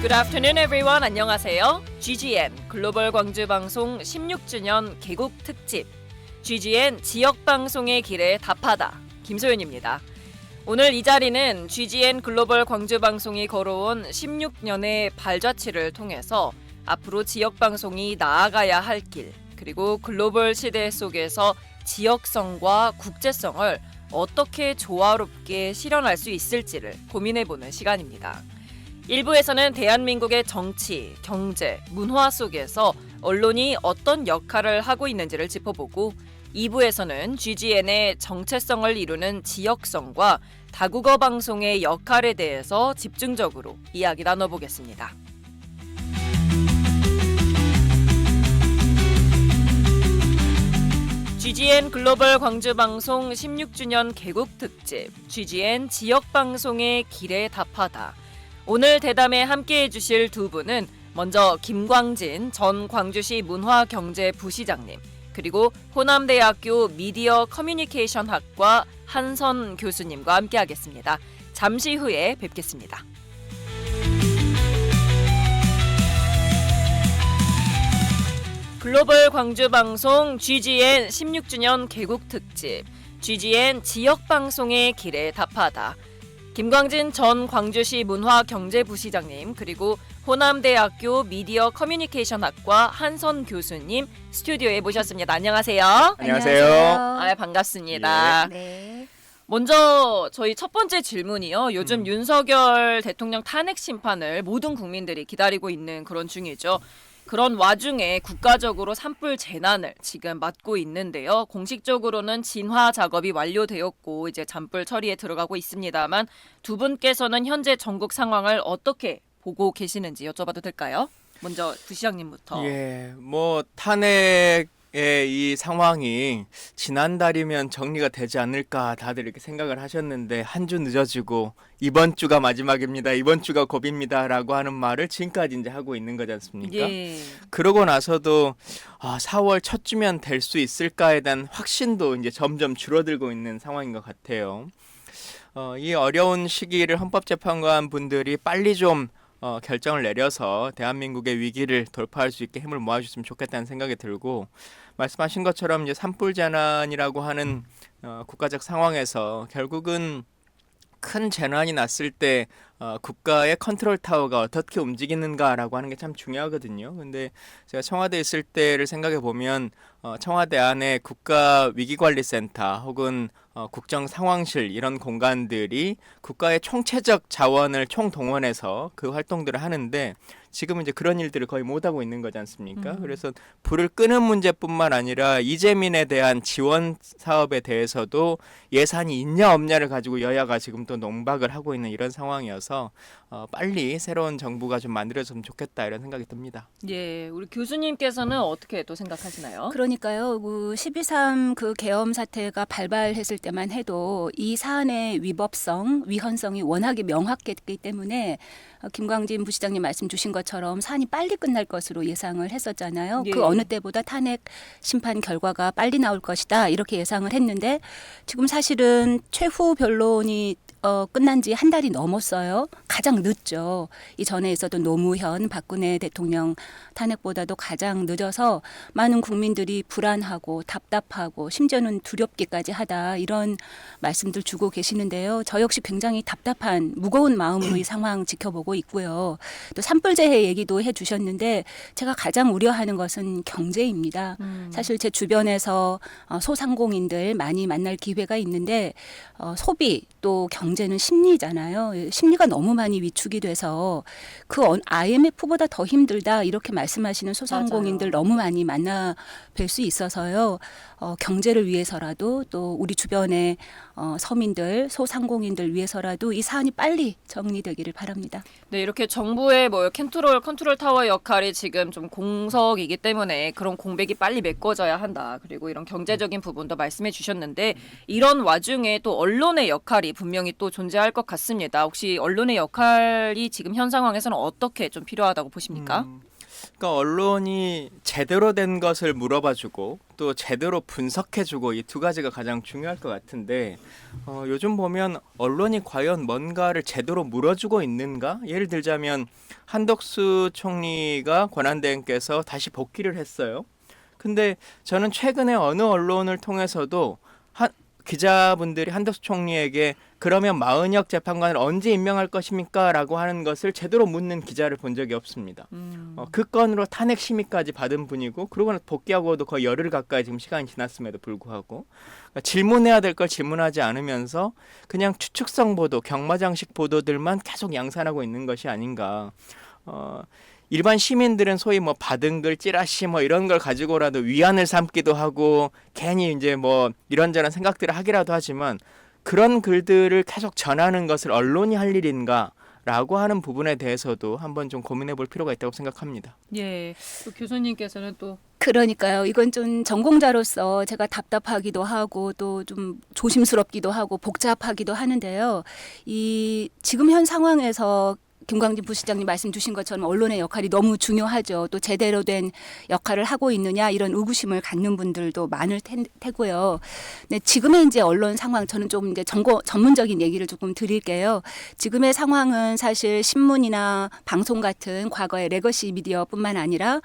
Good afternoon, everyone. 안녕하세요. GGN 글로벌 광주 방송 16주년 개국 특집 GGN 지역 방송의 길에 답하다 김소연입니다. 오늘 이 자리는 GGN 글로벌 광주 방송이 걸어온 16년의 발자취를 통해서 앞으로 지역 방송이 나아가야 할 길, 그리고 글로벌 시대 속에서 지역성과 국제성을 어떻게 조화롭게 실현할 수 있을지를 고민해보는 시간입니다. 1부에서는 대한민국의 정치, 경제, 문화 속에서 언론이 어떤 역할을 하고 있는지를 짚어보고 2부에서는 GGN의 정체성을 이루는 지역성과 다국어 방송의 역할에 대해서 집중적으로 이야기 나눠보겠습니다. GGN 글로벌 광주 방송 16주년 개국 특집 GGN 지역 방송의 길에 답하다. 오늘 대담에 함께해 주실 두 분은 먼저 김광진 전 광주시 문화경제부시장님, 그리고 호남대학교 미디어 커뮤니케이션 학과 한선 교수님과 함께하겠습니다. 잠시 후에 뵙겠습니다. 글로벌 광주 방송 GGN 16주년 개국 특집 GGN 지역 방송의 길에 답하다. 김광진 전 광주시 문화경제부시장님, 그리고 호남대학교 미디어 커뮤니케이션 학과 한선 교수님 스튜디오에 모셨습니다. 안녕하세요. 안녕하세요. 반갑습니다. 예. 네. 먼저 저희 첫 번째 질문이요. 요즘 윤석열 대통령 탄핵 심판을 모든 국민들이 기다리고 있는 그런 중이죠. 그런 와중에 국가적으로 산불 재난을 지금 맞고 있는데요. 공식적으로는 진화 작업이 완료되었고 이제 잔불 처리에 들어가고 있습니다만 두 분께서는 현재 전국 상황을 어떻게 보고 계시는지 여쭤봐도 될까요? 먼저 부시장님부터. 예, 탄핵의 이 상황이 지난달이면 정리가 되지 않을까 다들 이렇게 생각을 하셨는데 한 주 늦어지고 이번 주가 마지막입니다. 이번 주가 고비입니다라고 하는 말을 지금까지 이제 하고 있는 거지 않습니까? 예. 그러고 나서도 4월 첫 주면 될 수 있을까에 대한 확신도 이제 점점 줄어들고 있는 상황인 것 같아요. 이 어려운 시기를 헌법재판관 분들이 빨리 좀 결정을 내려서 대한민국의 위기를 돌파할 수 있게 힘을 모아주셨으면 좋겠다는 생각이 들고, 말씀하신 것처럼 이제 산불 재난이라고 하는 국가적 상황에서 결국은 큰 재난이 났을 때 국가의 컨트롤 타워가 어떻게 움직이는가라고 하는 게 참 중요하거든요. 근데 제가 청와대에 있을 때를 생각해 보면 청와대 안에 국가위기관리센터 혹은 국정상황실 이런 공간들이 국가의 총체적 자원을 총동원해서 그 활동들을 하는데 지금은 이제 그런 일들을 거의 못하고 있는 거지 않습니까? 그래서 불을 끄는 문제뿐만 아니라 이재민에 대한 지원 사업에 대해서도 예산이 있냐 없냐를 가지고 여야가 지금 또 농박을 하고 있는 이런 상황이어서 빨리 새로운 정부가 좀 만들어졌으면 좋겠다 이런 생각이 듭니다. 예, 우리 교수님께서는 어떻게 또 생각하시나요? 그러니까요. 12.3 그 계엄 사태가 발발했을 때만 해도 이 사안의 위법성, 위헌성이 워낙에 명확했기 때문에 김광진 부시장님 말씀 주신 것처럼 사안이 빨리 끝날 것으로 예상을 했었잖아요. 예. 그 어느 때보다 탄핵 심판 결과가 빨리 나올 것이다 이렇게 예상을 했는데 지금 사실은 최후 변론이 끝난 지 한 달이 넘었어요. 가장 늦죠. 이전에 있었던 노무현, 박근혜 대통령 탄핵보다도 가장 늦어서 많은 국민들이 불안하고 답답하고 심지어는 두렵기까지 하다 이런 말씀들 주고 계시는데요. 저 역시 굉장히 답답한 무거운 마음으로 이 상황 지켜보고 있고요. 또 산불재해 얘기도 해주셨는데 제가 가장 우려하는 것은 경제입니다. 사실 제 주변에서 소상공인들 많이 만날 기회가 있는데 소비 또 경제는 심리잖아요. 심리가 너무 많이 위축이 돼서 그 IMF보다 더 힘들다 이렇게 말씀하시는 소상공인들 맞아요. 너무 많이 만나 뵐 수 있어서요. 경제를 위해서라도 또 우리 주변의 서민들, 소상공인들 위해서라도 이 사안이 빨리 정리되기를 바랍니다. 네, 이렇게 정부의 컨트롤 타워 역할이 지금 좀 공석이기 때문에 그런 공백이 빨리 메꿔져야 한다. 그리고 이런 경제적인 부분도 말씀해 주셨는데 이런 와중에 또 언론의 역할이 분명히 또 존재할 것 같습니다. 혹시 언론의 역할이 지금 현 상황에서는 어떻게 좀 필요하다고 보십니까? 그러니까 언론이 제대로 된 것을 물어봐주고 또 제대로 분석해주고 이 두 가지가 가장 중요할 것 같은데 요즘 보면 언론이 과연 뭔가를 제대로 물어주고 있는가? 예를 들자면 한덕수 총리가 권한대행께서 다시 복귀를 했어요. 근데 저는 최근에 어느 언론을 통해서도 기자분들이 한덕수 총리에게 그러면 마은혁 재판관을 언제 임명할 것입니까? 라고 하는 것을 제대로 묻는 기자를 본 적이 없습니다. 그 건으로 탄핵 심의까지 받은 분이고 그러고 복귀하고도 거의 열흘 가까이 지금 시간이 지났음에도 불구하고 그러니까 질문해야 될 걸 질문하지 않으면서 그냥 추측성 보도, 경마장식 보도들만 계속 양산하고 있는 것이 아닌가. 일반 시민들은 소위 뭐 받은 글, 찌라시 뭐 이런 걸 가지고라도 위안을 삼기도 하고 괜히 이제 뭐 이런저런 생각들을 하기라도 하지만 그런 글들을 계속 전하는 것을 언론이 할 일인가라고 하는 부분에 대해서도 한번 좀 고민해 볼 필요가 있다고 생각합니다. 예. 또 교수님께서는 또 그러니까요. 이건 좀 전공자로서 제가 답답하기도 하고 또 좀 조심스럽기도 하고 복잡하기도 하는데요. 이 지금 현 상황에서 김광진 부시장님 말씀 주신 것처럼 언론의 역할이 너무 중요하죠. 또 제대로 된 역할을 하고 있느냐 이런 의구심을 갖는 분들도 많을 테고요. 네, 지금의 이제 언론 상황 저는 좀 이제 전문적인 얘기를 조금 드릴게요. 지금의 상황은 사실 신문이나 방송 같은 과거의 레거시 미디어뿐만 아니라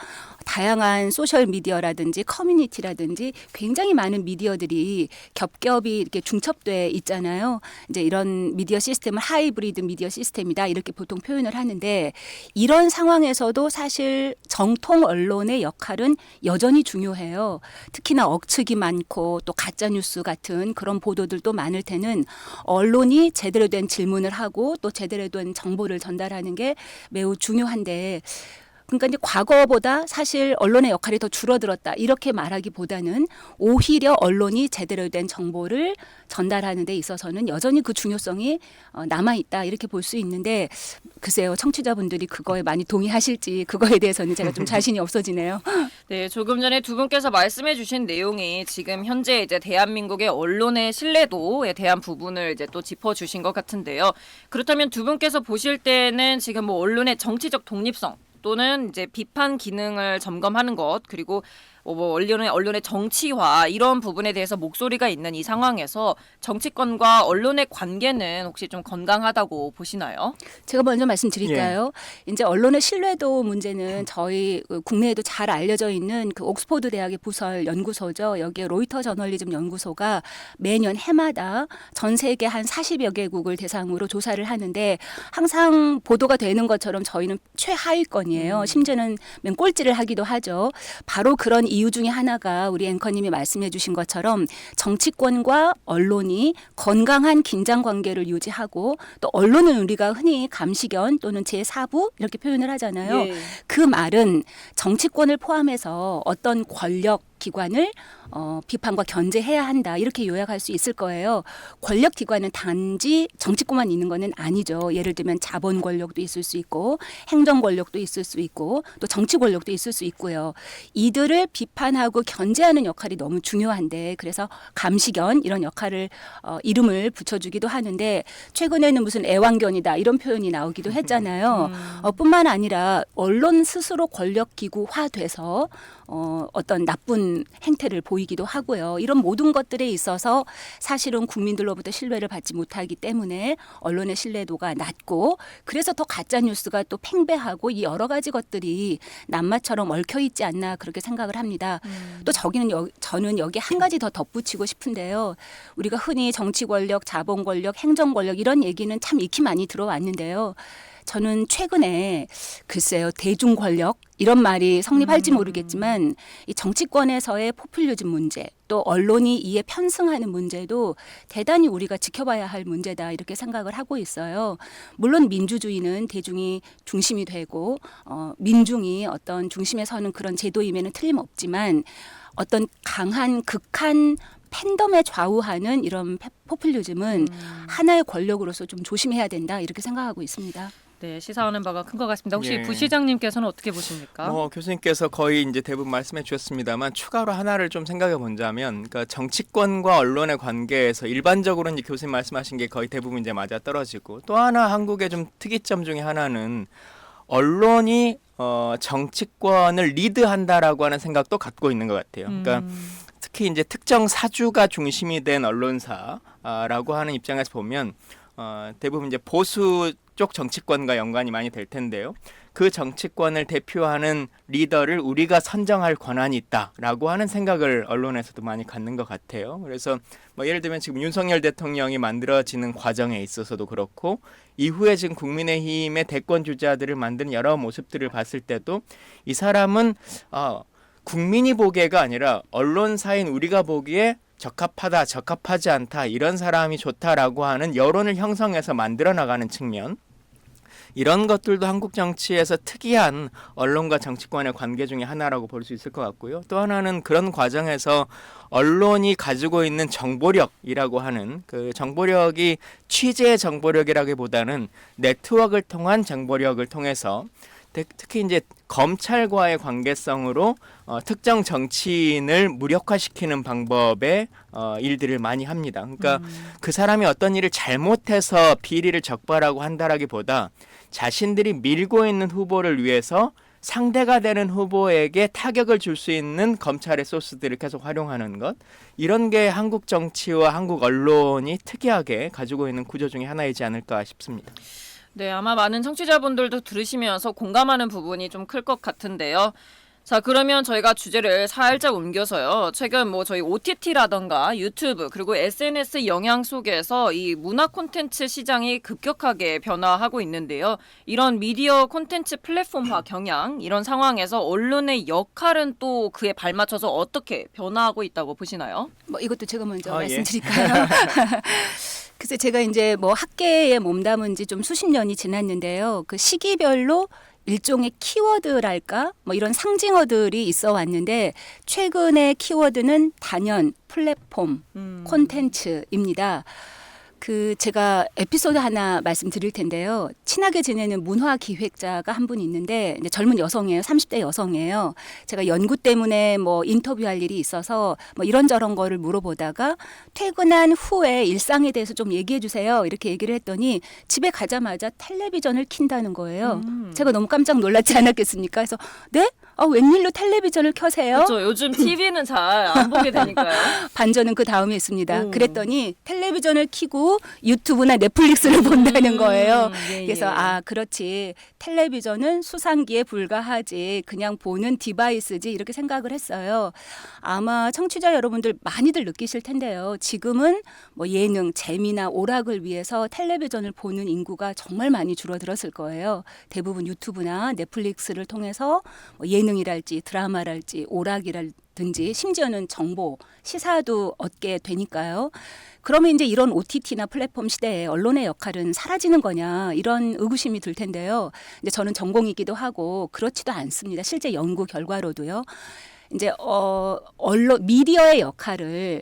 다양한 소셜 미디어라든지 커뮤니티라든지 굉장히 많은 미디어들이 겹겹이 이렇게 중첩돼 있잖아요. 이제 이런 미디어 시스템을 하이브리드 미디어 시스템이다 이렇게 보통 표현을 하는데 이런 상황에서도 사실 정통 언론의 역할은 여전히 중요해요. 특히나 억측이 많고 또 가짜 뉴스 같은 그런 보도들도 많을 테는 언론이 제대로 된 질문을 하고 또 제대로 된 정보를 전달하는 게 매우 중요한데 그러니까 이제 과거보다 사실 언론의 역할이 더 줄어들었다 이렇게 말하기보다는 오히려 언론이 제대로 된 정보를 전달하는 데 있어서는 여전히 그 중요성이 남아있다 이렇게 볼 수 있는데 글쎄요 청취자분들이 그거에 많이 동의하실지 그거에 대해서는 제가 좀 자신이 없어지네요. 네, 조금 전에 두 분께서 말씀해 주신 내용이 지금 현재 이제 대한민국의 언론의 신뢰도에 대한 부분을 이제 또 짚어 주신 것 같은데요. 그렇다면 두 분께서 보실 때는 지금 뭐 언론의 정치적 독립성 또는 이제 비판 기능을 점검하는 것 그리고 뭐 언론의 정치화 이런 부분에 대해서 목소리가 있는 이 상황에서 정치권과 언론의 관계는 혹시 좀 건강하다고 보시나요? 제가 먼저 말씀드릴까요? 이제 언론의 신뢰도 문제는 저희 국내에도 잘 알려져 있는 그 옥스퍼드 대학의 부설 연구소죠. 여기에 로이터 저널리즘 연구소가 매년 해마다 전 세계 한 40여 개국을 대상으로 조사를 하는데 항상 보도가 되는 것처럼 저희는 최하위권이에요. 심지어는 맨 꼴찌를 하기도 하죠. 바로 그런 이유 중에 하나가 우리 앵커님이 말씀해 주신 것처럼 정치권과 언론이 건강한 긴장 관계를 유지하고 또 언론은 우리가 흔히 감시견 또는 제4부 이렇게 표현을 하잖아요. 예. 그 말은 정치권을 포함해서 어떤 권력 기관을 비판과 견제해야 한다 이렇게 요약할 수 있을 거예요. 권력 기관은 단지 정치권만 있는 것은 아니죠. 예를 들면 자본 권력도 있을 수 있고 행정 권력도 있을 수 있고 또 정치 권력도 있을 수 있고요. 이들을 비판하고 견제하는 역할이 너무 중요한데 그래서 감시견 이런 역할을 이름을 붙여주기도 하는데 최근에는 무슨 애완견이다 이런 표현이 나오기도 했잖아요. 뿐만 아니라 언론 스스로 권력 기구화돼서 어떤 나쁜 행태를 보이기도 하고요. 이런 모든 것들에 있어서 사실은 국민들로부터 신뢰를 받지 못하기 때문에 언론의 신뢰도가 낮고 그래서 더 가짜 뉴스가 또 팽배하고 이 여러 가지 것들이 낱마처럼 얽혀 있지 않나 그렇게 생각을 합니다. 또 저는 여기 한 가지 더 덧붙이고 싶은데요. 우리가 흔히 정치 권력, 자본 권력, 행정 권력 이런 얘기는 참 익히 많이 들어왔는데요. 저는 최근에 글쎄요 대중 권력 이런 말이 성립할지 모르겠지만 이 정치권에서의 포퓰리즘 문제 또 언론이 이에 편승하는 문제도 대단히 우리가 지켜봐야 할 문제다 이렇게 생각을 하고 있어요. 물론 민주주의는 대중이 중심이 되고 민중이 어떤 중심에 서는 그런 제도임에는 틀림없지만 어떤 강한 극한 팬덤에 좌우하는 이런 포퓰리즘은 하나의 권력으로서 좀 조심해야 된다 이렇게 생각하고 있습니다. 네, 시사하는 바가 큰 것 같습니다. 혹시 예. 부시장님께서는 어떻게 보십니까? 교수님께서 거의 이제 대부분 말씀해 주셨습니다만 추가로 하나를 좀 생각해 본다면, 그러니까 정치권과 언론의 관계에서 일반적으로 이제 교수님 말씀하신 게 거의 대부분 이제 맞아 떨어지고 또 하나 한국의 좀 특이점 중에 하나는 언론이 정치권을 리드한다라고 하는 생각도 갖고 있는 것 같아요. 그러니까 특히 이제 특정 사주가 중심이 된 언론사라고 하는 입장에서 보면 대부분 이제 보수 쪽 정치권과 연관이 많이 될 텐데요. 그 정치권을 대표하는 리더를 우리가 선정할 권한이 있다라고 하는 생각을 언론에서도 많이 갖는 것 같아요. 그래서 뭐 예를 들면 지금 윤석열 대통령이 만들어지는 과정에 있어서도 그렇고 이후에 지금 국민의힘의 대권 주자들을 만드는 여러 모습들을 봤을 때도 이 사람은 국민이 보기에가 아니라 언론사인 우리가 보기에 적합하다, 적합하지 않다 이런 사람이 좋다라고 하는 여론을 형성해서 만들어 나가는 측면 이런 것들도 한국 정치에서 특이한 언론과 정치권의 관계 중에 하나라고 볼 수 있을 것 같고요. 또 하나는 그런 과정에서 언론이 가지고 있는 정보력이라고 하는 그 정보력이 취재의 정보력이라기보다는 네트워크를 통한 정보력을 통해서 특히 이제 검찰과의 관계성으로 특정 정치인을 무력화시키는 방법의 일들을 많이 합니다. 그러니까 그 사람이 어떤 일을 잘못해서 비리를 적발하고 한다라기보다 자신들이 밀고 있는 후보를 위해서 상대가 되는 후보에게 타격을 줄 수 있는 검찰의 소스들을 계속 활용하는 것 이런 게 한국 정치와 한국 언론이 특이하게 가지고 있는 구조 중에 하나이지 않을까 싶습니다. 네, 아마 많은 청취자분들도 들으시면서 공감하는 부분이 좀 클 것 같은데요. 자, 그러면 저희가 주제를 살짝 옮겨서요. 최근 뭐 저희 OTT라던가 유튜브 그리고 SNS 영향 속에서 이 문화 콘텐츠 시장이 급격하게 변화하고 있는데요. 이런 미디어 콘텐츠 플랫폼화 경향 이런 상황에서 언론의 역할은 또 그에 발맞춰서 어떻게 변화하고 있다고 보시나요? 뭐 이것도 제가 먼저 예. 말씀드릴까요? 글쎄 제가 이제 뭐 학계에 몸담은 지 좀 수십 년이 지났는데요. 그 시기별로 일종의 키워드랄까 뭐 이런 상징어들이 있어 왔는데 최근의 키워드는 단연 플랫폼 콘텐츠입니다. 그 제가 에피소드 하나 말씀드릴 텐데요. 친하게 지내는 문화 기획자가 한 분 있는데 이제 젊은 여성이에요. 30대 여성이에요. 제가 연구 때문에 뭐 인터뷰할 일이 있어서 뭐 이런저런 거를 물어보다가 퇴근한 후에 일상에 대해서 좀 얘기해 주세요. 이렇게 얘기를 했더니 집에 가자마자 텔레비전을 킨다는 거예요. 제가 너무 깜짝 놀랐지 않았겠습니까? 그래서 네? 웬일로 텔레비전을 켜세요? 그렇죠. 요즘 TV는 잘 안 보게 되니까요. 반전은 그 다음에 있습니다. 그랬더니 텔레비전을 켜고 유튜브나 넷플릭스를 본다는 거예요. 예, 그래서 예. 그렇지. 텔레비전은 수상기에 불과하지. 그냥 보는 디바이스지 이렇게 생각을 했어요. 아마 청취자 여러분들 많이들 느끼실 텐데요. 지금은 뭐 예능, 재미나 오락을 위해서 텔레비전을 보는 인구가 정말 많이 줄어들었을 거예요. 대부분 유튜브나 넷플릭스를 통해서 뭐 예능이랄지 드라마랄지 오락이랄든지 심지어는 정보, 시사도 얻게 되니까요. 그러면 이제 이런 OTT나 플랫폼 시대에 언론의 역할은 사라지는 거냐 이런 의구심이 들 텐데요. 이제 저는 전공이기도 하고 그렇지도 않습니다. 실제 연구 결과로도요. 이제 언론 미디어의 역할을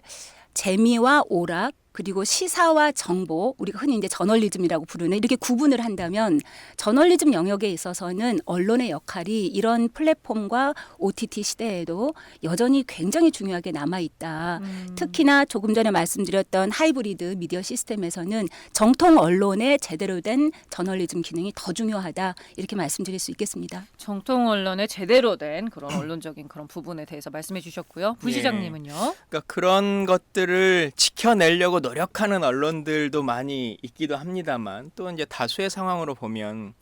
재미와 오락 그리고 시사와 정보, 우리가 흔히 이제 저널리즘이라고 부르는 이렇게 구분을 한다면 저널리즘 영역에 있어서는 언론의 역할이 이런 플랫폼과 OTT 시대에도 여전히 굉장히 중요하게 남아있다. 특히나 조금 전에 말씀드렸던 하이브리드 미디어 시스템에서는 정통 언론의 제대로 된 저널리즘 기능이 더 중요하다. 이렇게 말씀드릴 수 있겠습니다. 정통 언론의 제대로 된 그런 언론적인 그런 부분에 대해서 말씀해 주셨고요. 부시장님은요? 그러니까 그런 것들을 지켜내려고 노력하는 언론들도 많이 있기도 합니다만 또 이제 다수의 상황으로 보면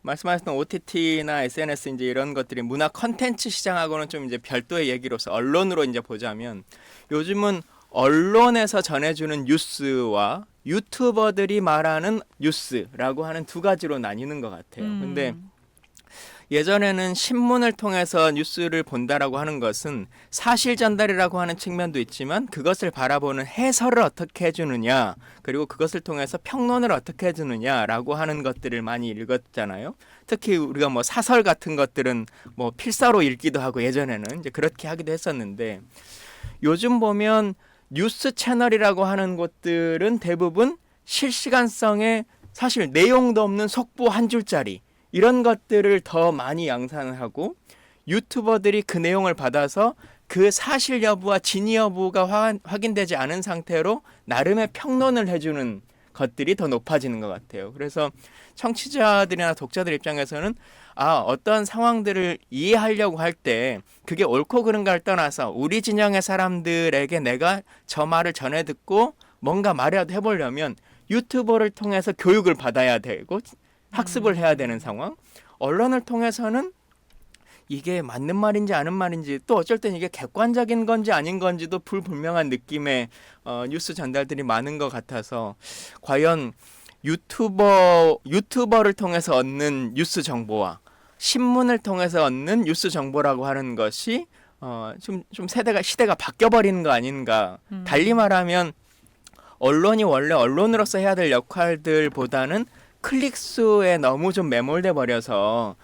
말씀하셨던 OTT나 SNS 이제 이런 것들이 문화 컨텐츠 시장하고는 좀 이제 별도의 얘기로서 언론으로 이제 보자면 요즘은 언론에서 전해주는 뉴스와 유튜버들이 말하는 뉴스라고 하는 두 가지로 나뉘는 것 같아요. 근데 예전에는 신문을 통해서 뉴스를 본다라고 하는 것은 사실 전달이라고 하는 측면도 있지만 그것을 바라보는 해설을 어떻게 해주느냐 그리고 그것을 통해서 평론을 어떻게 해주느냐라고 하는 것들을 많이 읽었잖아요. 특히 우리가 뭐 사설 같은 것들은 뭐 필사로 읽기도 하고 예전에는 이제 그렇게 하기도 했었는데 요즘 보면 뉴스 채널이라고 하는 곳들은 대부분 실시간성에 사실 내용도 없는 속보 한 줄짜리 이런 것들을 더 많이 양산하고 유튜버들이 그 내용을 받아서 그 사실 여부와 진위 여부가 확인되지 않은 상태로 나름의 평론을 해주는 것들이 더 높아지는 것 같아요. 그래서 청취자들이나 독자들 입장에서는 어떤 상황들을 이해하려고 할 때 그게 옳고 그른가를 떠나서 우리 진영의 사람들에게 내가 저 말을 전해 듣고 뭔가 말이라도 해보려면 유튜버를 통해서 교육을 받아야 되고 학습을 해야 되는 상황. 언론을 통해서는 이게 맞는 말인지 아닌 말인지 또 어쩔 땐 이게 객관적인 건지 아닌 건지도 불분명한 느낌의 뉴스 전달들이 많은 것 같아서 과연 유튜버를 통해서 얻는 뉴스 정보와 신문을 통해서 얻는 뉴스 정보라고 하는 것이 좀 시대가 바뀌어버리는 거 아닌가. 달리 말하면 언론이 원래 언론으로서 해야 될 역할들보다는 클릭 수에 너무 좀 매몰돼 버려서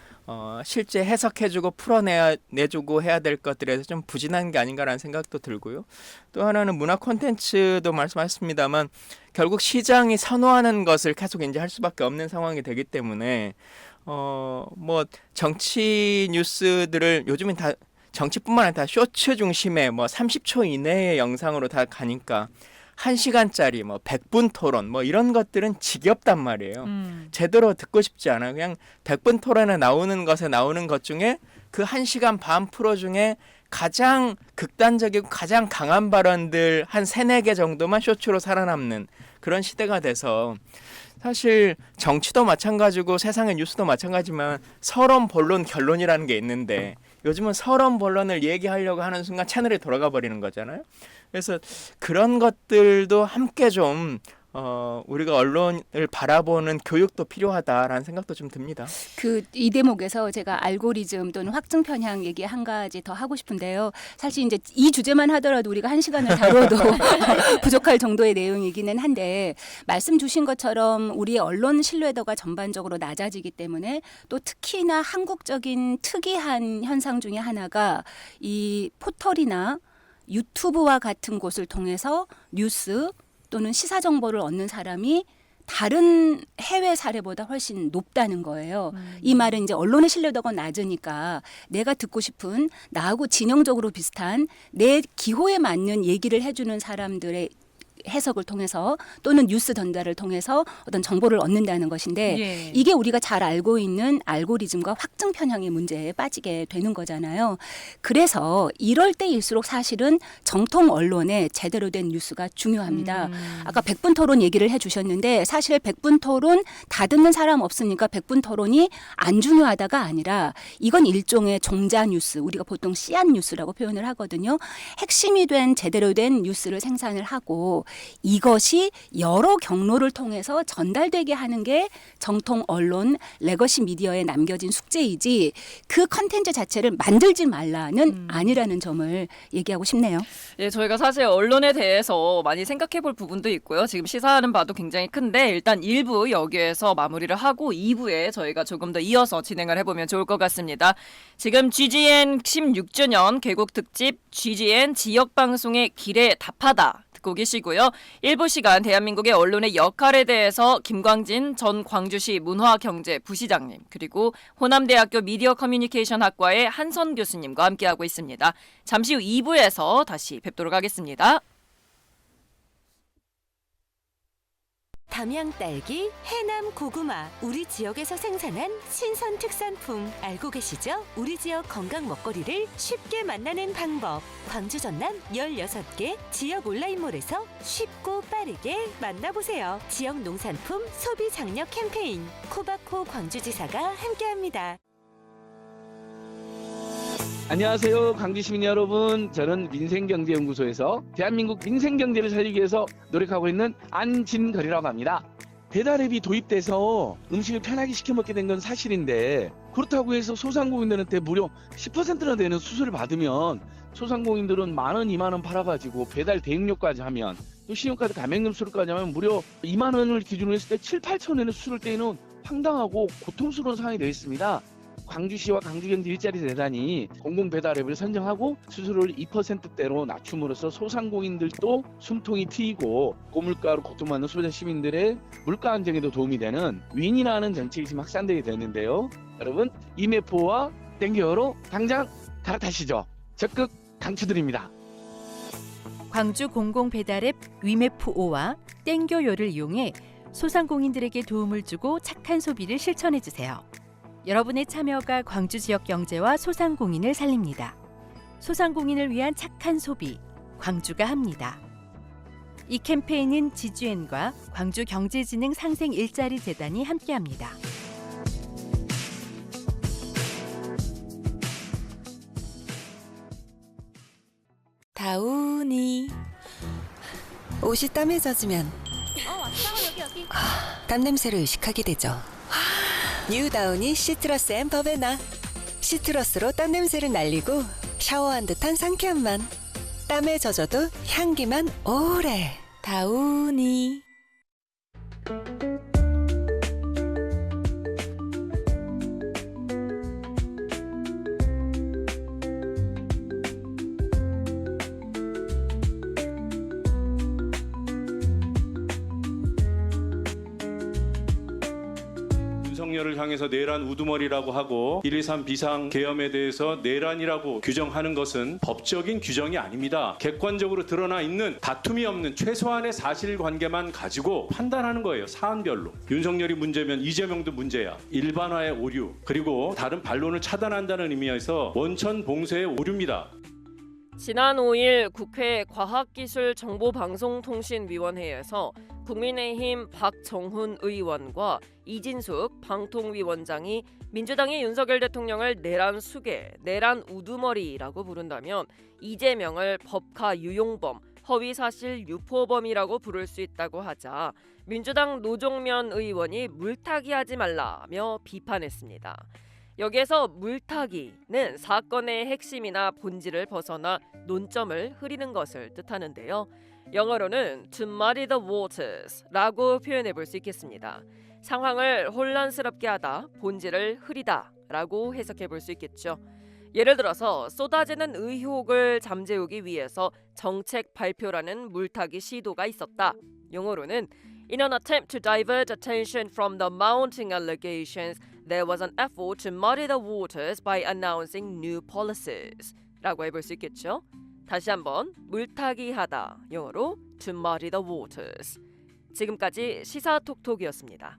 실제 해석해주고 풀어내주고 해야 될 것들에서 좀 부진한 게 아닌가라는 생각도 들고요. 또 하나는 문화 콘텐츠도 말씀하셨습니다만 결국 시장이 선호하는 것을 계속 이제 할 수밖에 없는 상황이 되기 때문에 뭐 정치 뉴스들을 요즘엔 다 정치뿐만 아니라 다 쇼츠 중심의 뭐 30초 이내의 영상으로 다 가니까 1시간짜리 뭐 100분 토론 뭐 이런 것들은 지겹단 말이에요. 제대로 듣고 싶지 않아요. 그냥 100분 토론에 나오는 것 중에 그 1시간 반 프로 중에 가장 극단적이고 가장 강한 발언들 한 3-4개 정도만 쇼츠로 살아남는 그런 시대가 돼서 사실 정치도 마찬가지고 세상의 뉴스도 마찬가지지만 서론, 본론, 결론이라는 게 있는데 요즘은 서론, 본론을 얘기하려고 하는 순간 채널이 돌아가 버리는 거잖아요. 그래서 그런 것들도 함께 좀 우리가 언론을 바라보는 교육도 필요하다라는 생각도 좀 듭니다. 이 대목에서 제가 알고리즘 또는 확증 편향 얘기 한 가지 더 하고 싶은데요. 사실 이제 이 주제만 하더라도 우리가 1시간을 다뤄도 부족할 정도의 내용이기는 한데 말씀 주신 것처럼 우리의 언론 신뢰도가 전반적으로 낮아지기 때문에 또 특히나 한국적인 특이한 현상 중에 하나가 이 포털이나 유튜브와 같은 곳을 통해서 뉴스 또는 시사 정보를 얻는 사람이 다른 해외 사례보다 훨씬 높다는 거예요. 이 말은 이제 언론의 신뢰도가 낮으니까 내가 듣고 싶은 나하고 진영적으로 비슷한 내 기호에 맞는 얘기를 해주는 사람들의 해석을 통해서 또는 뉴스 전달을 통해서 어떤 정보를 얻는다는 것인데 예. 이게 우리가 잘 알고 있는 알고리즘과 확증 편향의 문제에 빠지게 되는 거잖아요. 그래서 이럴 때일수록 사실은 정통 언론에 제대로 된 뉴스가 중요합니다. 아까 100분 토론 얘기를 해주셨는데 사실 100분 토론 다 듣는 사람 없으니까 100분 토론이 안 중요하다가 아니라 이건 일종의 종자 뉴스, 우리가 보통 씨앗 뉴스라고 표현을 하거든요. 핵심이 된 제대로 된 뉴스를 생산을 하고 이것이 여러 경로를 통해서 전달되게 하는 게 정통 언론, 레거시 미디어에 남겨진 숙제이지 그 컨텐츠 자체를 만들지 말라는 아니라는 점을 얘기하고 싶네요. 예, 저희가 사실 언론에 대해서 많이 생각해 볼 부분도 있고요. 지금 시사하는 바도 굉장히 큰데 일단 1부 여기에서 마무리를 하고 2부에 저희가 조금 더 이어서 진행을 해보면 좋을 것 같습니다. 지금 GGN 16주년 개국 특집 GGN 지역방송의 길에 답하다 듣고 계시고요. 1부 시간 대한민국의 언론의 역할에 대해서 김광진 전 광주시 문화경제부시장님 그리고 호남대학교 미디어 커뮤니케이션 학과의 한선 교수님과 함께하고 있습니다. 잠시 후 2부에서 다시 뵙도록 하겠습니다. 담양 딸기, 해남 고구마, 우리 지역에서 생산한 신선 특산품 알고 계시죠? 우리 지역 건강 먹거리를 쉽게 만나는 방법. 광주 전남 16개 지역 온라인몰에서 쉽고 빠르게 만나보세요. 지역 농산품 소비 장려 캠페인 코바코 광주지사가 함께합니다. 안녕하세요. 광주시민 여러분. 저는 민생경제연구소에서 대한민국 민생경제를 살리기 위해서 노력하고 있는 안진걸이라고 합니다. 배달앱이 도입돼서 음식을 편하게 시켜 먹게 된 건 사실인데 그렇다고 해서 소상공인들한테 무려 10%나 되는 수수료를 받으면 소상공인들은 10,000원, 20,000원 팔아가지고 배달 대행료까지 하면 또 신용카드 가맹점 수수료까지 하면 무려 20,000원을 기준으로 했을 때 7-8,000원의 수수료를 떼는 황당하고 고통스러운 상황이 되어 있습니다. 광주시와 광주경제 일자리 재단이 공공배달앱을 선정하고 수수료를 2%대로 낮춤으로써 소상공인들도 숨통이 트이고 고물가로 고통받는 소비자 시민들의 물가 안정에도 도움이 되는 윈이라는 정책이 지금 확산되게 되는데요. 여러분 이메포와 땡겨요로 당장 갈아타시죠. 적극 강추드립니다. 광주 공공배달앱 위메프5와 땡겨요를 이용해 소상공인들에게 도움을 주고 착한 소비를 실천해 주세요. 여러분의 참여가 광주 지역 경제와 소상공인을 살립니다. 소상공인을 위한 착한 소비, 광주가 합니다. 이 캠페인은 GGN과 광주경제진흥 상생 일자리 재단이 함께합니다. 다운이 옷이 땀에 젖으면 땀 냄새를 의식하게 되죠. 뉴 다운이 시트러스 앤 버베나. 시트러스로 땀 냄새를 날리고 샤워한 듯한 상쾌한 만. 땀에 젖어도 향기만 오래. 다운이. 윤석열을 향해서 내란 우두머리라고 하고 123 비상 계엄에 대해서 내란이라고 규정하는 것은 법적인 규정이 아닙니다. 객관적으로 드러나 있는 다툼이 없는 최소한의 사실관계만 가지고 판단하는 거예요. 사안별로. 윤석열이 문제면 이재명도 문제야. 일반화의 오류 그리고 다른 반론을 차단한다는 의미에서 원천 봉쇄의 오류입니다. 지난 5일 국회 과학기술정보방송통신위원회에서 국민의힘 박정훈 의원과 이진숙 방통위원장이 민주당이 윤석열 대통령을 내란 수괴, 내란 우두머리라고 부른다면 이재명을 법카 유용범, 허위사실 유포범이라고 부를 수 있다고 하자 민주당 노종면 의원이 물타기하지 말라며 비판했습니다. 여기에서 물타기는 사건의 핵심이나 본질을 벗어나 논점을 흐리는 것을 뜻하는데요. 영어로는 to muddy the waters라고 표현해 볼 수 있겠습니다. 상황을 혼란스럽게 하다, 본질을 흐리다라고 해석해 볼 수 있겠죠. 예를 들어서 쏟아지는 의혹을 잠재우기 위해서 정책 발표라는 물타기 시도가 있었다. 영어로는 In an attempt to divert attention from the mounting allegations, there was an effort to muddy the waters by announcing new policies. 라고 해볼 수 있겠죠. 다시 한번 물타기하다, 영어로 to muddy the waters. 지금까지 시사톡톡이었습니다.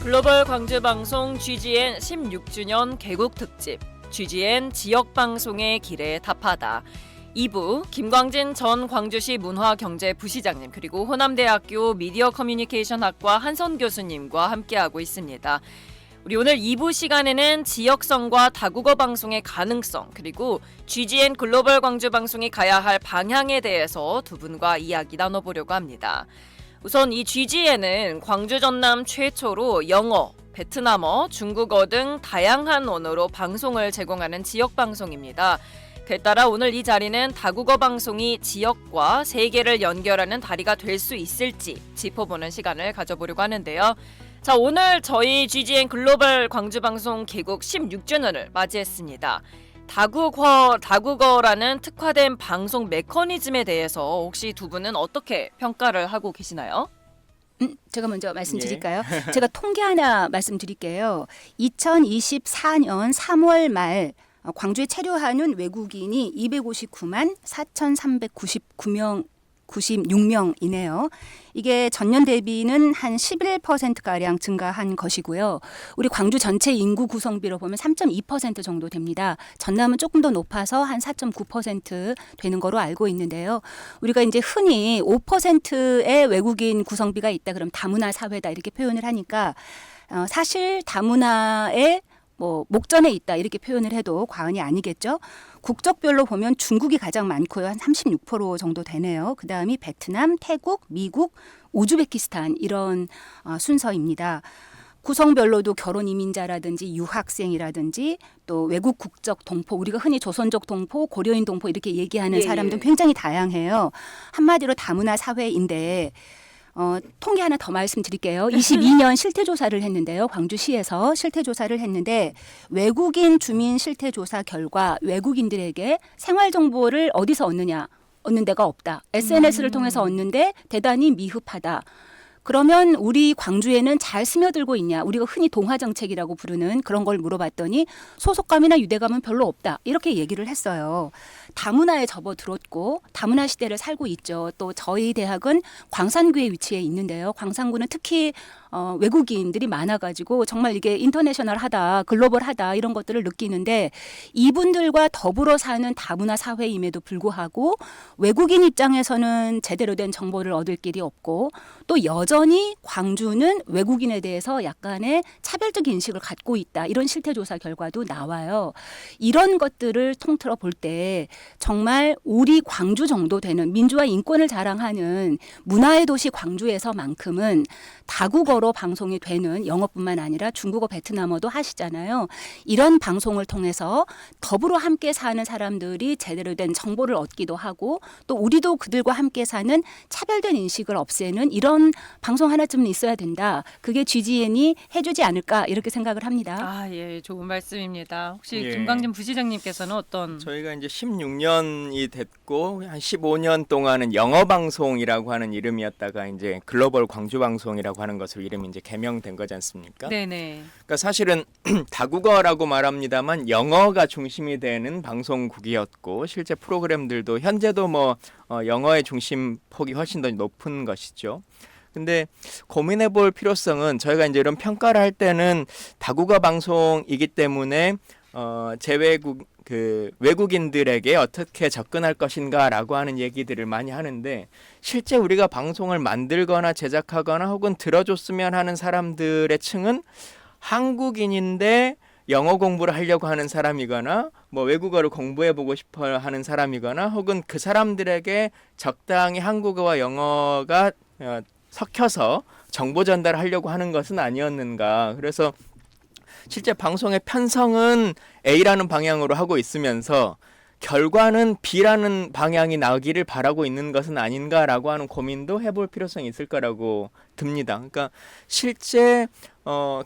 글로벌 광주방송 GGN 16주년 개국 특집 GGN 지역방송의 길에 답하다 2부 김광진 전 광주시 문화경제부시장님 그리고 호남대학교 미디어 커뮤니케이션학과 한선 교수님과 함께하고 있습니다. 우리 오늘 2부 시간에는 지역성과 다국어 방송의 가능성 그리고 GGN 글로벌 광주방송이 가야 할 방향에 대해서 두 분과 이야기 나눠보려고 합니다. 우선 이 GGN은 광주 전남 최초로 영어, 베트남어, 중국어 등 다양한 언어로 방송을 제공하는 지역 방송입니다. 그에 따라 오늘 이 자리는 다국어 방송이 지역과 세계를 연결하는 다리가 될 수 있을지 짚어보는 시간을 가져보려고 하는데요. 자, 오늘 저희 GGN 글로벌 광주 방송 개국 16주년을 맞이했습니다. 다국어라는 특화된 방송 메커니즘에 대해서 혹시 두 분은 어떻게 평가를 하고 계시나요? 제가 먼저 말씀드릴까요? 제가 통계 하나 말씀드릴게요. 2024년 3월 말 광주에 체류하는 외국인이 259만 4,396명이네요. 이게 전년 대비는 한 11%가량 증가한 것이고요. 우리 광주 전체 인구 구성비로 보면 3.2% 정도 됩니다. 전남은 조금 더 높아서 한 4.9% 되는 거로 알고 있는데요. 우리가 이제 흔히 5%의 외국인 구성비가 있다 그럼 다문화 사회다 이렇게 표현을 하니까 사실 다문화의 목전에 있다 이렇게 표현을 해도 과언이 아니겠죠. 국적별로 보면 중국이 가장 많고요. 한 36% 정도 되네요. 그다음이 베트남, 태국, 미국, 우즈베키스탄 이런 순서입니다. 구성별로도 결혼 이민자라든지 유학생이라든지 또 외국 국적 동포, 우리가 흔히 조선족 동포, 고려인 동포 이렇게 얘기하는 사람들은 굉장히 다양해요. 한마디로 다문화 사회인데 통계 하나 더 말씀드릴게요. 22년 실태조사를 했는데요. 광주시에서 실태조사를 했는데 외국인 주민 실태조사 결과 외국인들에게 생활정보를 어디서 얻느냐? 얻는 데가 없다. SNS를 통해서 얻는데 대단히 미흡하다. 그러면 우리 광주에는 잘 스며들고 있냐? 우리가 흔히 동화정책이라고 부르는 그런 걸 물어봤더니 소속감이나 유대감은 별로 없다. 이렇게 얘기를 했어요. 다문화에 접어들었고 다문화 시대를 살고 있죠. 또 저희 대학은 광산구에 위치해 있는데요. 광산구는 특히 외국인들이 많아가지고 정말 이게 인터내셔널하다, 글로벌하다 이런 것들을 느끼는데 이분들과 더불어 사는 다문화 사회임에도 불구하고 외국인 입장에서는 제대로 된 정보를 얻을 길이 없고 또 여전히 광주는 외국인에 대해서 약간의 차별적 인식을 갖고 있다. 이런 실태조사 결과도 나와요. 이런 것들을 통틀어 볼 때 정말 우리 광주 정도 되는 민주화 인권을 자랑하는 문화의 도시 광주에서만큼은 다국어로 방송이 되는 영어뿐만 아니라 중국어, 베트남어도 하시잖아요. 이런 방송을 통해서 더불어 함께 사는 사람들이 제대로 된 정보를 얻기도 하고 또 우리도 그들과 함께 사는 차별된 인식을 없애는 이런 방송 하나쯤은 있어야 된다. 그게 GGN이 해주지 않을까 이렇게 생각을 합니다. 아, 예, 좋은 말씀입니다. 혹시 예. 김광진 부시장님께서는 어떤? 저희가 이제 16년이 됐고 한 15년 동안은 영어 방송이라고 하는 이름이었다가 이제 글로벌 광주 방송이라고 하는 것으로 이름이 이제 개명된 거지 않습니까? 네네. 그러니까 사실은 다국어라고 말합니다만 영어가 중심이 되는 방송국이었고 실제 프로그램들도 현재도 뭐 영어의 중심 폭이 훨씬 더 높은 것이죠. 근데 고민해 볼 필요성은 저희가 이제 이런 평가를 할 때는 다국어 방송이기 때문에 외국인들에게 어떻게 접근할 것인가라고 하는 얘기들을 많이 하는데 실제 우리가 방송을 만들거나 제작하거나 혹은 들어줬으면 하는 사람들의 층은 한국인인데 영어 공부를 하려고 하는 사람이거나 뭐 외국어를 공부해보고 싶어 하는 사람이거나 혹은 그 사람들에게 적당히 한국어와 영어가 섞여서 정보 전달을 하려고 하는 것은 아니었는가. 그래서 실제 방송의 편성은 A라는 방향으로 하고 있으면서 결과는 B라는 방향이 나오기를 바라고 있는 것은 아닌가라고 하는 고민도 해볼 필요성이 있을 거라고 듭니다. 그러니까 실제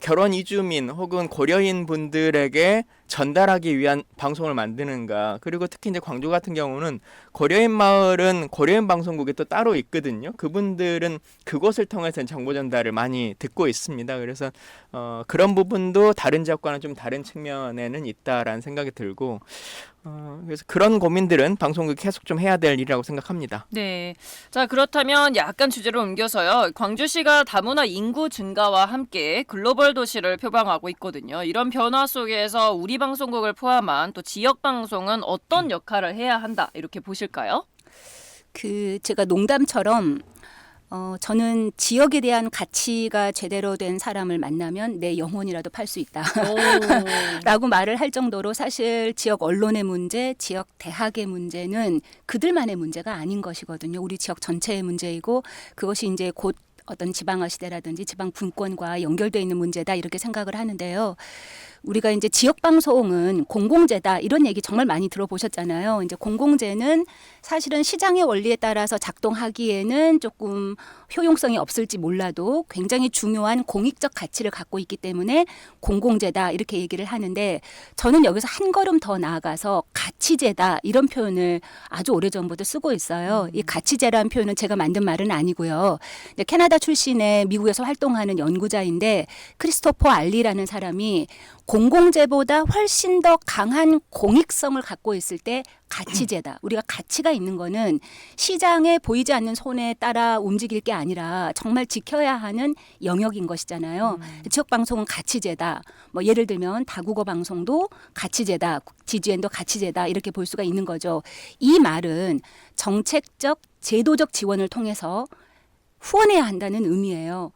결혼 이주민 혹은 고려인 분들에게 전달하기 위한 방송을 만드는가. 그리고 특히 이제 광주 같은 경우는 고려인 마을은 고려인 방송국이 또 따로 있거든요. 그분들은 그곳을 통해서 정보 전달을 많이 듣고 있습니다. 그래서 그런 부분도 다른 지역과는 좀 다른 측면에는 있다라는 생각이 들고 그래서 그런 고민들은 방송국이 계속 좀 해야 될 일이라고 생각합니다. 네. 자, 그렇다면 약간 주제를 옮겨서요. 광주시가 다문화 인구 증가와 함께 글로벌 도시를 표방하고 있거든요. 이런 변화 속에서 우리 방송국을 포함한 또 지역 방송은 어떤 역할을 해야 한다 이렇게 보실까요? 제가 농담처럼 저는 지역에 대한 가치가 제대로 된 사람을 만나면 내 영혼이라도 팔 수 있다. 라고 말을 할 정도로 사실 지역 언론의 문제, 지역 대학의 문제는 그들만의 문제가 아닌 것이거든요. 우리 지역 전체의 문제이고 그것이 이제 곧 어떤 지방화 시대라든지 지방 분권과 연결되어 있는 문제다 이렇게 생각을 하는데요. 우리가 이제 지역 방송은 공공재다 이런 얘기 정말 많이 들어보셨잖아요. 이제 공공재는 사실은 시장의 원리에 따라서 작동하기에는 조금 효용성이 없을지 몰라도 굉장히 중요한 공익적 가치를 갖고 있기 때문에 공공재다 이렇게 얘기를 하는데 저는 여기서 한 걸음 더 나아가서 가치재다 이런 표현을 아주 오래전부터 쓰고 있어요. 이 가치재라는 표현은 제가 만든 말은 아니고요. 캐나다 출신의 미국에서 활동하는 연구자인데 크리스토퍼 알리라는 사람이 공공재보다 훨씬 더 강한 공익성을 갖고 있을 때 가치재다. 우리가 가치가 있는 거는 시장에 보이지 않는 손에 따라 움직일 게 아니라 정말 지켜야 하는 영역인 것이잖아요. 지역방송은 가치재다. 뭐 예를 들면 다국어 방송도 가치재다. GGN도 가치재다. 이렇게 볼 수가 있는 거죠. 이 말은 정책적, 제도적 지원을 통해서 후원해야 한다는 의미예요.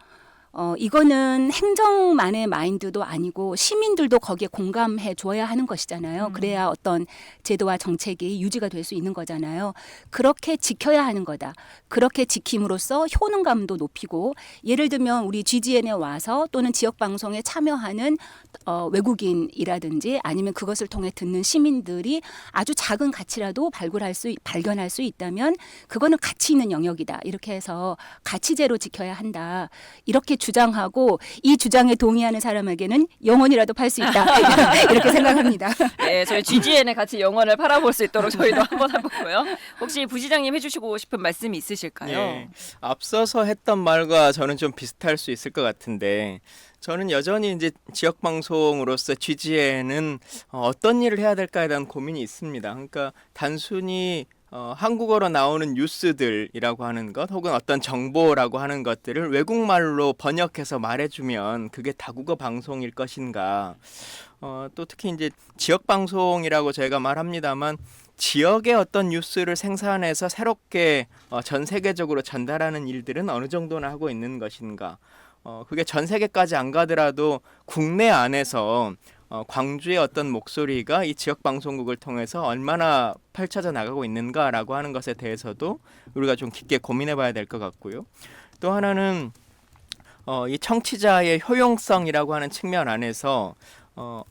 이거는 행정만의 마인드도 아니고 시민들도 거기에 공감해 줘야 하는 것이잖아요. 그래야 어떤 제도와 정책이 유지가 될 수 있는 거잖아요. 그렇게 지켜야 하는 거다. 그렇게 지킴으로써 효능감도 높이고 예를 들면 우리 GGN에 와서 또는 지역 방송에 참여하는 외국인이라든지 아니면 그것을 통해 듣는 시민들이 아주 작은 가치라도 발견할 수 있다면 그거는 가치 있는 영역이다. 이렇게 해서 가치제로 지켜야 한다. 이렇게 주장하고 이 주장에 동의하는 사람에게는 영혼이라도 팔 수 있다. 이렇게 생각합니다. 네, 저희 GGN에 같이 영원을 팔아볼 수 있도록 저희도 한번 해보고요. 혹시 부시장님 해주시고 싶은 말씀이 있으실까요? 예, 앞서서 했던 말과 저는 좀 비슷할 수 있을 것 같은데 저는 여전히 이제 지역 방송으로서 GGN은 어떤 일을 해야 될까에 대한 고민이 있습니다. 그러니까 단순히 한국어로 나오는 뉴스들이라고 하는 것 혹은 어떤 정보라고 하는 것들을 외국말로 번역해서 말해주면 그게 다국어 방송일 것인가. 또 특히 이제 지역 방송이라고 저희가 말합니다만 지역의 어떤 뉴스를 생산해서 새롭게 전 세계적으로 전달하는 일들은 어느 정도나 하고 있는 것인가. 그게 전 세계까지 안 가더라도 국내 안에서 광주의 어떤 목소리가 이 지역 방송국을 통해서 얼마나 펼쳐져 나가고 있는가라고 하는 것에 대해서도 우리가 좀 깊게 고민해 봐야 될 것 같고요. 또 하나는 이 청취자의 효용성이라고 하는 측면 안에서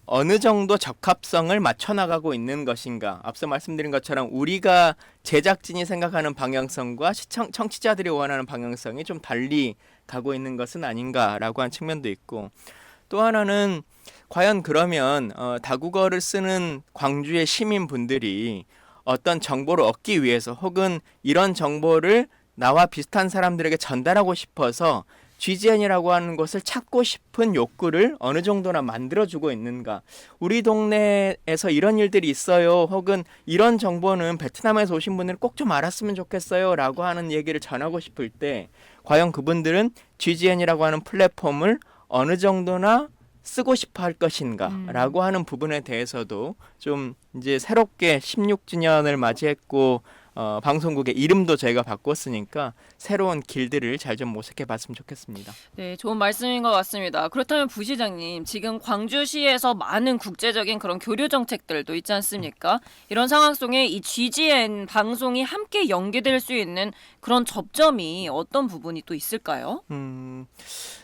어느 정도 적합성을 맞춰 나가고 있는 것인가. 앞서 말씀드린 것처럼 우리가 제작진이 생각하는 방향성과 청취자들이 원하는 방향성이 좀 달리 가고 있는 것은 아닌가라고 하는 측면도 있고 또 하나는 과연 그러면 다국어를 쓰는 광주의 시민분들이 어떤 정보를 얻기 위해서 혹은 이런 정보를 나와 비슷한 사람들에게 전달하고 싶어서 GGN이라고 하는 것을 찾고 싶은 욕구를 어느 정도나 만들어주고 있는가. 우리 동네에서 이런 일들이 있어요. 혹은 이런 정보는 베트남에서 오신 분들은 꼭 좀 알았으면 좋겠어요. 라고 하는 얘기를 전하고 싶을 때 과연 그분들은 GGN이라고 하는 플랫폼을 어느 정도나 쓰고 싶어 할 것인가 라고 하는 부분에 대해서도 좀 이제 새롭게 16주년을 맞이했고 방송국의 이름도 저희가 바꿨으니까 새로운 길들을 잘 좀 모색해 봤으면 좋겠습니다. 네, 좋은 말씀인 것 같습니다. 그렇다면 부시장님, 지금 광주시에서 많은 국제적인 그런 교류 정책들도 있지 않습니까? 이런 상황 속에 이 GGN 방송이 함께 연계될 수 있는 그런 접점이 어떤 부분이 또 있을까요?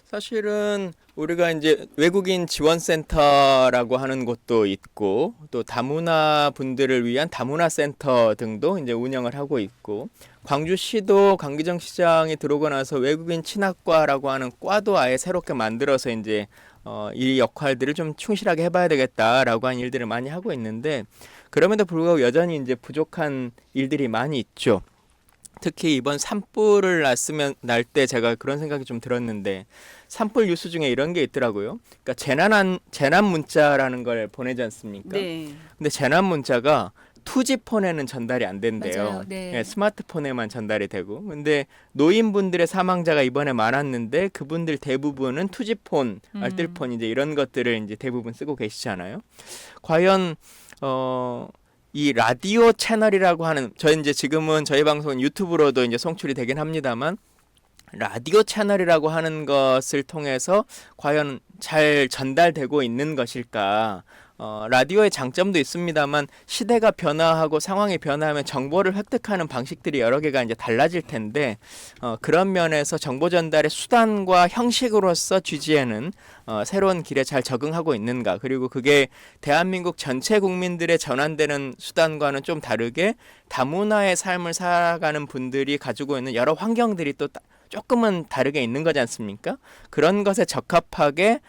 사실은 우리가 이제 외국인 지원센터라고 하는 곳도 있고 또 다문화 분들을 위한 다문화 센터 등도 이제 운영을 하고 있고 광주시도 강기정 시장이 들어오고 나서 외국인 친학과라고 하는 과도 아예 새롭게 만들어서 이제 이 역할들을 좀 충실하게 해봐야 되겠다라고 하는 일들을 많이 하고 있는데 그럼에도 불구하고 여전히 이제 부족한 일들이 많이 있죠. 특히 이번 산불을 날 때 제가 그런 생각이 좀 들었는데 산불 뉴스 중에 이런 게 있더라고요. 그러니까 재난 문자라는 걸 보내지 않습니까? 네. 근데 재난 문자가 2G 폰에는 전달이 안 된대요. 맞아요. 네. 예, 스마트폰에만 전달이 되고. 근데 노인분들의 사망자가 이번에 많았는데 그분들 대부분은 2G 폰, 알뜰폰 이제 이런 것들을 이제 대부분 쓰고 계시잖아요. 과연 이 라디오 채널이라고 하는 이제 지금은 저희 방송은 유튜브로도 이제 송출이 되긴 합니다만 라디오 채널이라고 하는 것을 통해서 과연 잘 전달되고 있는 것일까? 라디오의 장점도 있습니다만 시대가 변화하고 상황이 변화하면 정보를 획득하는 방식들이 여러 개가 이제 달라질 텐데 그런 면에서 정보 전달의 수단과 형식으로서 GGN은 새로운 길에 잘 적응하고 있는가 그리고 그게 대한민국 전체 국민들의 전환되는 수단과는 좀 다르게 다문화의 삶을 살아가는 분들이 가지고 있는 여러 환경들이 또 조금은 다르게 있는 거지 않습니까? 그런 것에 적합하게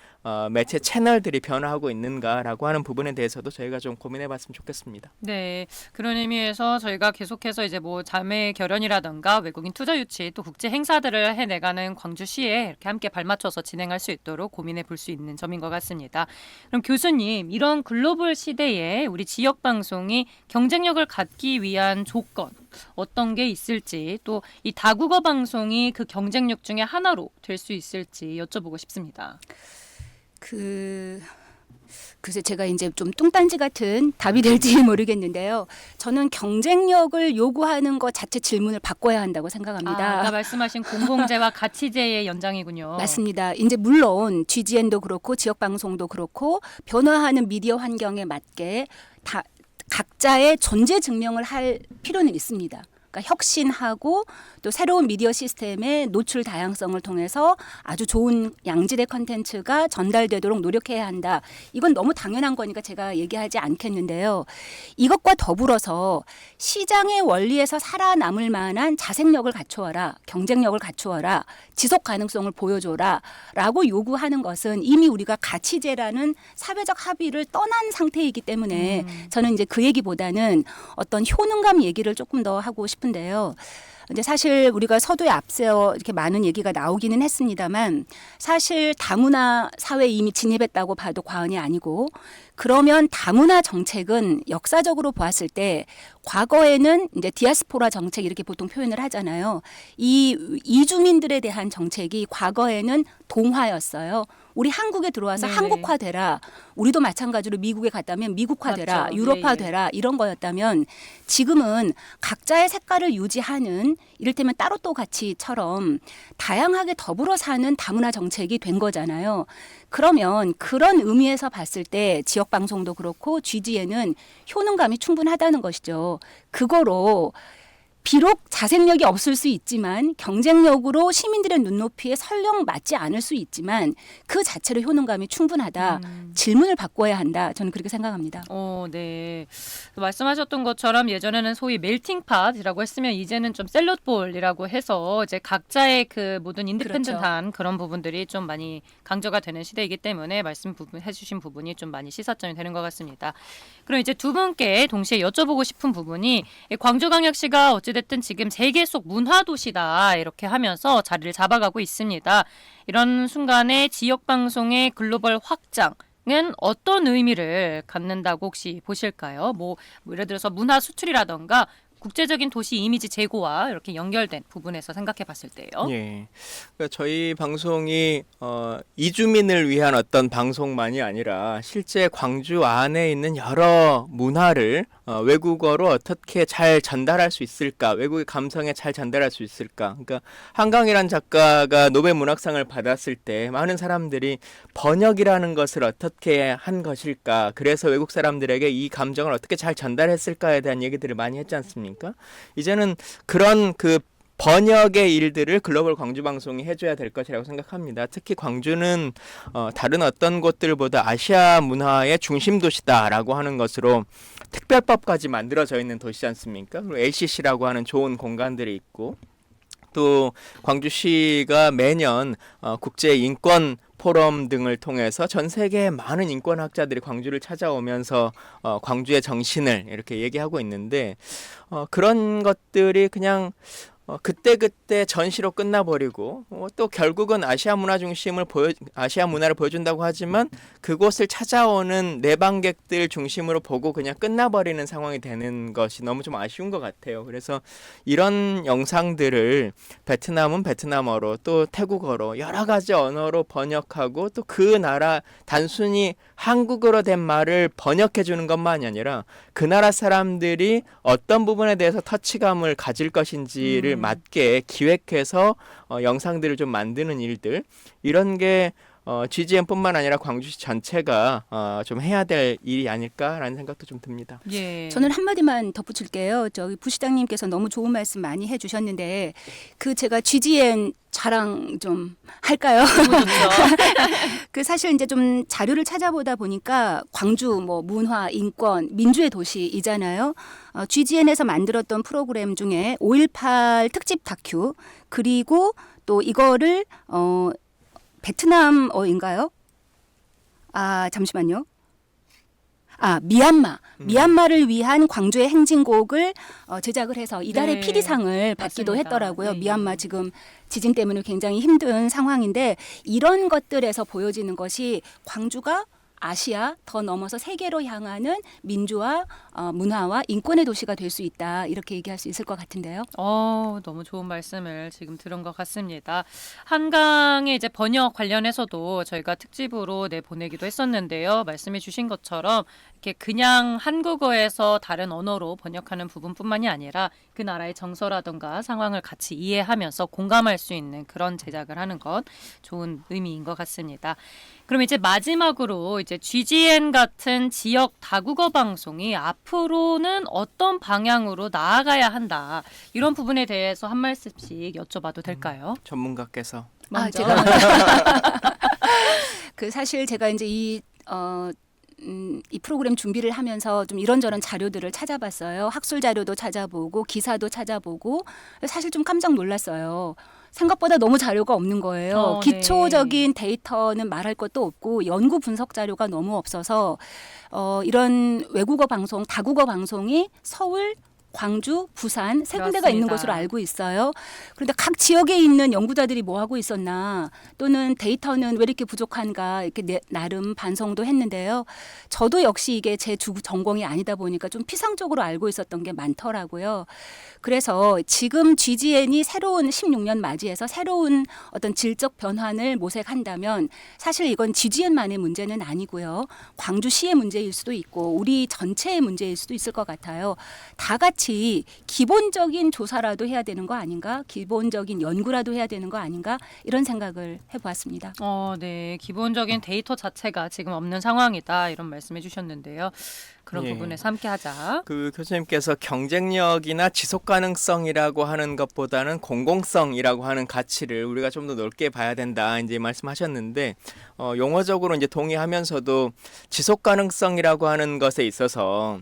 매체 채널들이 변화하고 있는가라고 하는 부분에 대해서도 저희가 좀 고민해봤으면 좋겠습니다. 네, 그런 의미에서 저희가 계속해서 이제 뭐 자매 결연이라든가 외국인 투자 유치 또 국제 행사들을 해내가는 광주시에 이렇게 함께 발맞춰서 진행할 수 있도록 고민해 볼 수 있는 점인 것 같습니다. 그럼 교수님, 이런 글로벌 시대에 우리 지역 방송이 경쟁력을 갖기 위한 조건 어떤 게 있을지 또 이 다국어 방송이 그 경쟁력 중에 하나로 될 수 있을지 여쭤보고 싶습니다. 그래서 제가 이제 좀 뚱딴지 같은 답이 될지 모르겠는데요. 저는 경쟁력을 요구하는 것 자체 질문을 바꿔야 한다고 생각합니다. 아까 말씀하신 공공재와 가치재의 연장이군요. 맞습니다. 이제 물론 GGN도 그렇고 지역 방송도 그렇고 변화하는 미디어 환경에 맞게 다 각자의 존재 증명을 할 필요는 있습니다. 그러니까 혁신하고 또 새로운 미디어 시스템의 노출 다양성을 통해서 아주 좋은 양질의 컨텐츠가 전달되도록 노력해야 한다. 이건 너무 당연한 거니까 제가 얘기하지 않겠는데요. 이것과 더불어서 시장의 원리에서 살아남을 만한 자생력을 갖추어라, 경쟁력을 갖추어라, 지속 가능성을 보여줘라 라고 요구하는 것은 이미 우리가 가치제라는 사회적 합의를 떠난 상태이기 때문에 저는 이제 그 얘기보다는 어떤 효능감 얘기를 조금 더 하고 싶은데요. 근데 사실 우리가 서두에 앞서 이렇게 많은 얘기가 나오기는 했습니다만 사실 다문화 사회에 이미 진입했다고 봐도 과언이 아니고 그러면 다문화 정책은 역사적으로 보았을 때 과거에는 이제 디아스포라 정책 이렇게 보통 표현을 하잖아요. 이 이주민들에 대한 정책이 과거에는 동화였어요. 우리 한국에 들어와서 네네. 한국화되라. 우리도 마찬가지로 미국에 갔다면 미국화되라. 맞죠. 유럽화되라. 이런 거였다면 지금은 각자의 색깔을 유지하는 이를테면 따로 또 가치처럼 다양하게 더불어 사는 다문화 정책이 된 거잖아요. 그러면 그런 의미에서 봤을 때 지역 방송도 그렇고 GGN은 효능감이 충분하다는 것이죠. 그거로 비록 자생력이 없을 수 있지만 경쟁력으로 시민들의 눈높이에 설령 맞지 않을 수 있지만 그 자체로 효능감이 충분하다. 질문을 바꿔야 한다. 저는 그렇게 생각합니다. 네. 말씀하셨던 것처럼 예전에는 소위 멜팅팟이라고 했으면 이제는 좀 샐러드볼이라고 해서 이제 각자의 그 모든 인디펜던트한 그런 부분들이 좀 많이 강조가 되는 시대이기 때문에 해주신 부분이 좀 많이 시사점이 되는 것 같습니다. 그럼 이제 두 분께 동시에 여쭤보고 싶은 부분이 광주광역시가 어찌됐든 지금 세계 속 문화도시다 이렇게 하면서 자리를 잡아가고 있습니다. 이런 순간에 지역방송의 글로벌 확장은 어떤 의미를 갖는다고 혹시 보실까요? 뭐 예를 들어서 문화 수출이라던가 국제적인 도시 이미지 제고와 이렇게 연결된 부분에서 생각해 봤을 때요. 예. 그러니까 저희 방송이 이주민을 위한 어떤 방송만이 아니라 실제 광주 안에 있는 여러 문화를 외국어로 어떻게 잘 전달할 수 있을까? 외국의 감성에 잘 전달할 수 있을까? 그러니까 한강이란 작가가 노벨 문학상을 받았을 때 많은 사람들이 번역이라는 것을 어떻게 한 것일까? 그래서 외국 사람들에게 이 감정을 어떻게 잘 전달했을까에 대한 얘기들을 많이 했지 않습니까? 이제는 그런 그 번역의 일들을 글로벌 광주 방송이 해줘야 될 것이라고 생각합니다. 특히 광주는 다른 어떤 곳들보다 아시아 문화의 중심 도시다라고 하는 것으로 특별법까지 만들어져 있는 도시지 않습니까? 그리고 ACC라고 하는 좋은 공간들이 있고 또 광주시가 매년 국제 인권 포럼 등을 통해서 전 세계의 많은 인권학자들이 광주를 찾아오면서 광주의 정신을 이렇게 얘기하고 있는데 그런 것들이 그냥 그때그때 전시로 끝나버리고 또 결국은 아시아 문화 중심을 아시아 문화를 보여준다고 하지만 그곳을 찾아오는 내방객들 중심으로 보고 그냥 끝나버리는 상황이 되는 것이 너무 좀 아쉬운 것 같아요. 그래서 이런 영상들을 베트남은 베트남어로 또 태국어로 여러 가지 언어로 번역하고 또 그 나라 단순히 한국어로 된 말을 번역해 주는 것만이 아니라 그 나라 사람들이 어떤 부분에 대해서 터치감을 가질 것인지를 맞게 기획해서 영상들을 좀 만드는 일들 이런 게 GGN뿐만 아니라 광주시 전체가 좀 해야 될 일이 아닐까라는 생각도 좀 듭니다. 예. 저는 한마디만 덧붙일게요. 저기 부시장님께서 너무 좋은 말씀 많이 해주셨는데 그 제가 GGN 자랑 좀 할까요? 그 사실 이제 좀 자료를 찾아보다 보니까 광주 뭐 문화, 인권, 민주의 도시이잖아요. GGN에서 만들었던 프로그램 중에 5.18 특집 다큐 그리고 또 이거를 베트남어인가요? 잠시만요. 미얀마를 위한 광주의 행진곡을 제작을 해서 이달의 네. PD상을 받기도 맞습니다. 했더라고요. 네, 미얀마 네. 지금 지진 때문에 굉장히 힘든 상황인데 이런 것들에서 보여지는 것이 광주가 아시아 더 넘어서 세계로 향하는 민주화, 문화와 인권의 도시가 될 수 있다. 이렇게 얘기할 수 있을 것 같은데요. 너무 좋은 말씀을 지금 들은 것 같습니다. 한강의 이제 번역 관련해서도 저희가 특집으로 내보내기도 했었는데요. 말씀해 주신 것처럼 이렇게 그냥 한국어에서 다른 언어로 번역하는 부분뿐만이 아니라 그 나라의 정서라든가 상황을 같이 이해하면서 공감할 수 있는 그런 제작을 하는 것 좋은 의미인 것 같습니다. 그럼 이제 마지막으로 이제 GGN 같은 지역 다국어 방송이 앞으로는 어떤 방향으로 나아가야 한다. 이런 부분에 대해서 한 말씀씩 여쭤봐도 될까요? 전문가께서. 먼저. 제가 사실 제가 이제 이 프로그램 준비를 하면서 좀 이런저런 자료들을 찾아봤어요. 학술 자료도 찾아보고 기사도 찾아보고 사실 좀 깜짝 놀랐어요. 생각보다 너무 자료가 없는 거예요. 네. 기초적인 데이터는 말할 것도 없고 연구 분석 자료가 너무 없어서 이런 외국어 방송, 다국어 방송이 서울, 광주, 부산 세 군데가 있는 그렇습니다. 것으로 알고 있어요. 그런데 각 지역에 있는 연구자들이 뭐 하고 있었나 또는 데이터는 왜 이렇게 부족한가 이렇게 나름 반성도 했는데요. 저도 역시 이게 제 주 전공이 아니다 보니까 좀 피상적으로 알고 있었던 게 많더라고요. 그래서 지금 GGN이 새로운 16년 맞이해서 새로운 어떤 질적 변환을 모색한다면 사실 이건 GGN만의 문제는 아니고요. 광주시의 문제일 수도 있고 우리 전체의 문제일 수도 있을 것 같아요. 다 같이 기본적인 조사라도 해야 되는 거 아닌가? 기본적인 연구라도 해야 되는 거 아닌가? 이런 생각을 해보았습니다. 네. 기본적인 데이터 자체가 지금 없는 상황이다. 이런 말씀해 주셨는데요. 그런 예. 부분에서 함께 하자. 그 교수님께서 경쟁력이나 지속 가능성이라고 하는 것보다는 공공성이라고 하는 가치를 우리가 좀 더 넓게 봐야 된다 이제 말씀하셨는데 용어적으로 이제 동의하면서도 지속 가능성이라고 하는 것에 있어서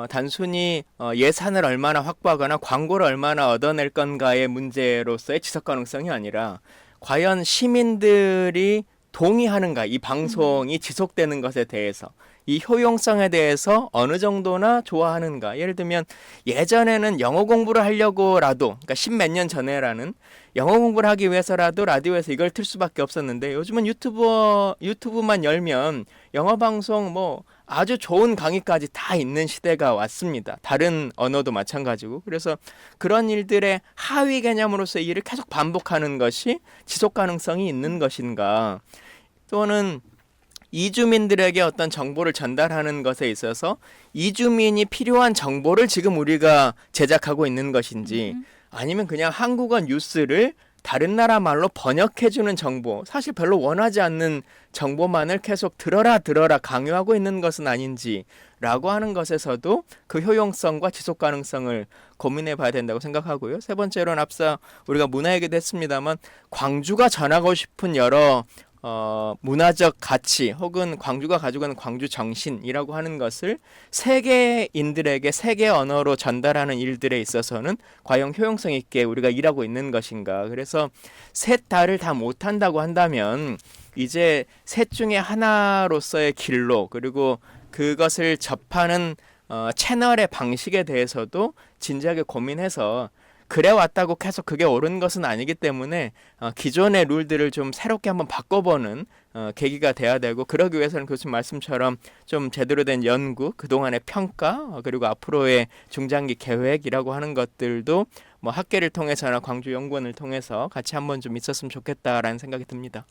단순히 예산을 얼마나 확보하거나 광고를 얼마나 얻어낼 건가의 문제로서의 지속 가능성이 아니라 과연 시민들이 동의하는가 이 방송이 지속되는 것에 대해서 이 효용성에 대해서 어느 정도나 좋아하는가. 예를 들면 예전에는 영어 공부를 하려고라도 그러니까 10몇 년 전에라는 영어 공부를 하기 위해서라도 라디오에서 이걸 틀 수밖에 없었는데 요즘은 유튜브만 열면 영어 방송 뭐 아주 좋은 강의까지 다 있는 시대가 왔습니다. 다른 언어도 마찬가지고. 그래서 그런 일들의 하위 개념으로서 이 일을 계속 반복하는 것이 지속 가능성이 있는 것인가. 또는 이주민들에게 어떤 정보를 전달하는 것에 있어서 이주민이 필요한 정보를 지금 우리가 제작하고 있는 것인지 아니면 그냥 한국어 뉴스를 다른 나라 말로 번역해주는 정보, 사실 별로 원하지 않는 정보만을 계속 들어라 강요하고 있는 것은 아닌지라고 하는 것에서도 그 효용성과 지속 가능성을 고민해 봐야 된다고 생각하고요. 세 번째로는 앞서 우리가 문화 얘기도 했습니다만 광주가 전하고 싶은 여러 문화적 가치 혹은 광주가 가지고 있는 광주 정신이라고 하는 것을 세계인들에게 세계 언어로 전달하는 일들에 있어서는 과연 효용성 있게 우리가 일하고 있는 것인가. 그래서 셋 다를 다 못한다고 한다면 이제 셋 중에 하나로서의 길로 그리고 그것을 접하는 채널의 방식에 대해서도 진지하게 고민해서 그래 왔다고 계속 그게 옳은 것은 아니기 때문에 기존의 룰들을 좀 새롭게 한번 바꿔보는 계기가 돼야 되고 그러기 위해서는 교수님 말씀처럼 좀 제대로 된 연구, 그동안의 평가 그리고 앞으로의 중장기 계획이라고 하는 것들도 뭐 학계를 통해서나 광주연구원을 통해서 같이 한번 좀 있었으면 좋겠다라는 생각이 듭니다.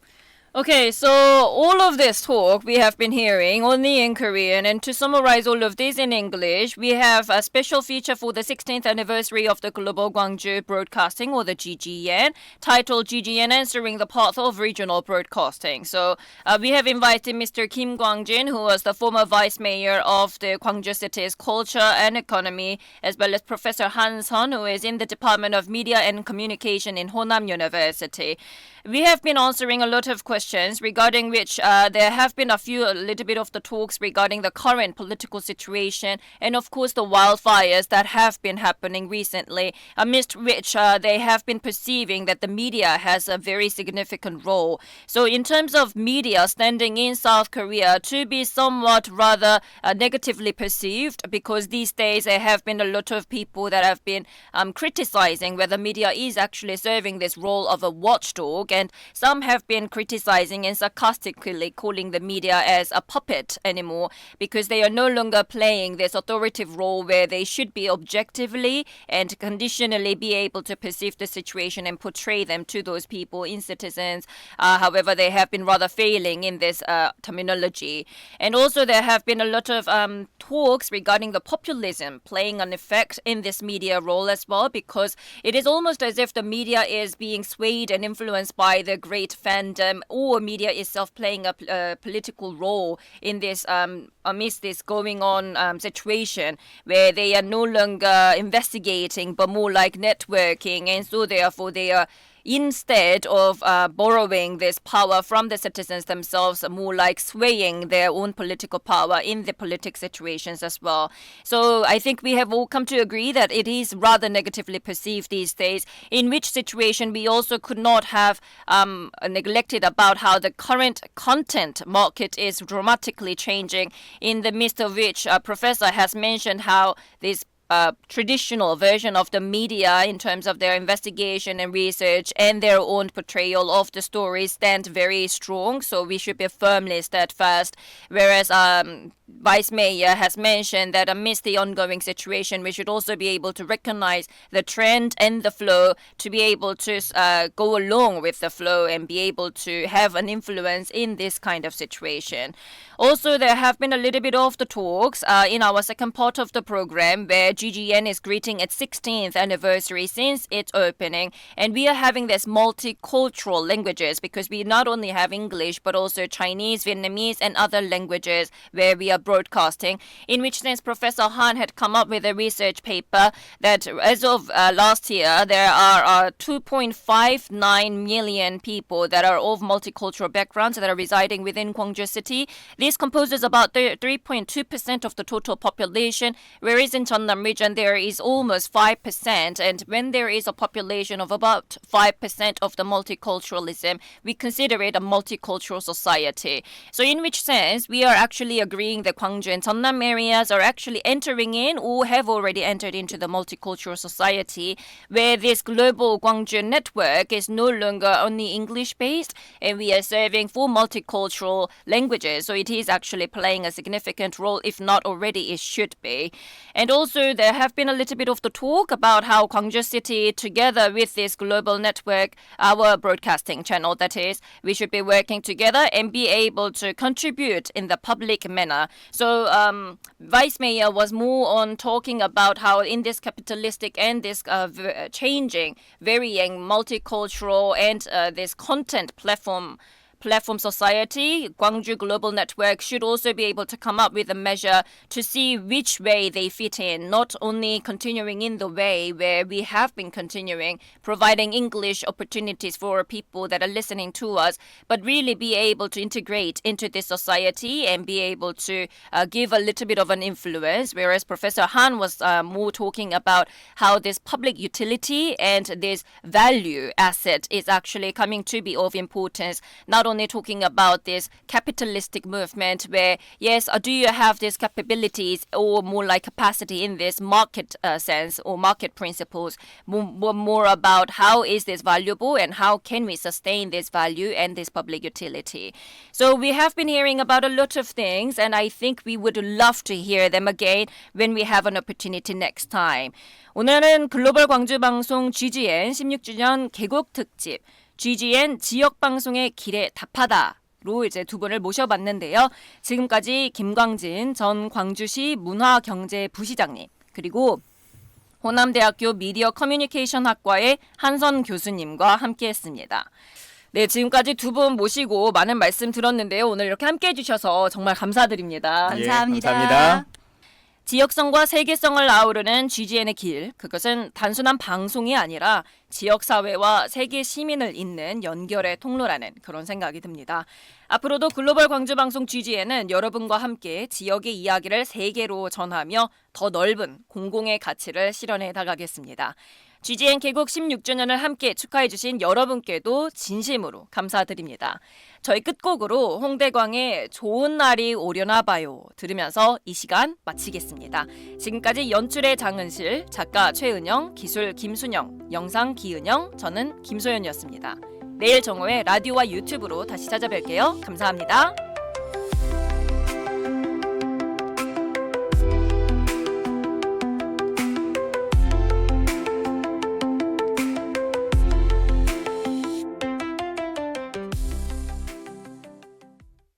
Okay, so all of this talk we have been hearing only in Korean, and to summarize all of this in English, we have a special feature for the 16th anniversary of the Global Gwangju Broadcasting, or the GGN, titled GGN Answering the Path of Regional Broadcasting. So we have invited Mr. Kim Gwang-jin, who was the former vice mayor of the Gwangju City's Culture and Economy, as well as Professor Han Sun, who is in the Department of Media and Communication in Honam University. We have been answering a lot of questions regarding which there have been a little bit of the talks regarding the current political situation and of course the wildfires that have been happening recently, amidst which they have been perceiving that the media has a very significant role. So in terms of media standing in South Korea to be somewhat rather negatively perceived, because these days there have been a lot of people that have been criticizing whether media is actually serving this role of a watchdog, and some have been criticizing criticizing and sarcastically calling the media as a puppet anymore, because they are no longer playing this authoritative role where they should be objectively and conditionally be able to perceive the situation and portray them to those people in citizens. However, they have been rather failing in this terminology. And also there have been a lot of talks regarding the populism playing an effect in this media role as well, because it is almost as if the media is being swayed and influenced by the great fandom, or media itself playing a political role in this amidst this going on situation where they are no longer investigating but more like networking, and so therefore they are, instead of borrowing this power from the citizens themselves, more like swaying their own political power in the political situations as well. So I think we have all come to agree that it is rather negatively perceived these days, in which situation we also could not have neglected about how the current content market is dramatically changing, in the midst of which Professor has mentioned how this traditional version of the media in terms of their investigation and research and their own portrayal of the stories stand very strong, so we should be firmly steadfast. Whereas Vice Mayor has mentioned that amidst the ongoing situation, we should also be able to recognize the trend and the flow to be able to go along with the flow and be able to have an influence in this kind of situation. Also, there have been a little bit of the talks in our second part of the program where GGN is greeting its 16th anniversary since its opening, and we are having this multicultural languages, because we not only have English but also Chinese, Vietnamese and other languages where we are broadcasting, in which sense Professor Han had come up with a research paper that as of last year there are 2.59 million people that are of multicultural backgrounds that are residing within Gwangju City. This composes about 3.2% of the total population, whereas in Jeonnam region there is almost 5%, and when there is a population of about 5% of the multiculturalism, we consider it a multicultural society. So in which sense we are actually agreeing that Gwangju and Jeonnam areas are actually entering in or have already entered into the multicultural society, where this global Gwangju network is no longer only English based, and we are serving 4 multicultural languages, so it is actually playing a significant role, if not already it should be. And also there have been a little bit of the talk about how Gwangju City, together with this global network, our broadcasting channel that is, we should be working together and be able to contribute in the public manner. So Vice Mayor was more on talking about how in this capitalistic and this changing, varying multicultural and this content platform society, Gwangju Global Network should also be able to come up with a measure to see which way they fit in, not only continuing in the way where we have been continuing, providing English opportunities for people that are listening to us, but really be able to integrate into this society and be able to give a little bit of an influence, whereas Professor Han was more talking about how this public utility and this value asset is actually coming to be of importance, not only talking about this capitalistic movement where, yes, do you have these capabilities or more like capacity in this market sense or market principles, more about how is this valuable and how can we sustain this value and this public utility. So we have been hearing about a lot of things, and I think we would love to hear them again when we have an opportunity next time. 오늘은 글로벌 광주 방송 GGN 16주년 개국 특집 GGN 지역방송의 길에 답하다로 이제 두 분을 모셔봤는데요. 지금까지 김광진 전 광주시 문화경제부시장님, 그리고 호남대학교 미디어 커뮤니케이션 학과의 한선 교수님과 함께했습니다. 네, 지금까지 두 분 모시고 많은 말씀 들었는데요. 오늘 이렇게 함께해 주셔서 정말 감사드립니다. 감사합니다. 감사합니다. 지역성과 세계성을 아우르는 GGN의 길, 그것은 단순한 방송이 아니라 지역사회와 세계 시민을 잇는 연결의 통로라는 그런 생각이 듭니다. 앞으로도 글로벌 광주방송 GGN은 여러분과 함께 지역의 이야기를 세계로 전하며 더 넓은 공공의 가치를 실현해 나가겠습니다. GGN 개국 16주년을 함께 축하해주신 여러분께도 진심으로 감사드립니다. 저희 끝곡으로 홍대광의 좋은 날이 오려나 봐요 들으면서 이 시간 마치겠습니다. 지금까지 연출의 장은실, 작가 최은영, 기술 김순영, 영상 기은영, 저는 김소연이었습니다. 내일 정오에 라디오와 유튜브로 다시 찾아뵐게요. 감사합니다.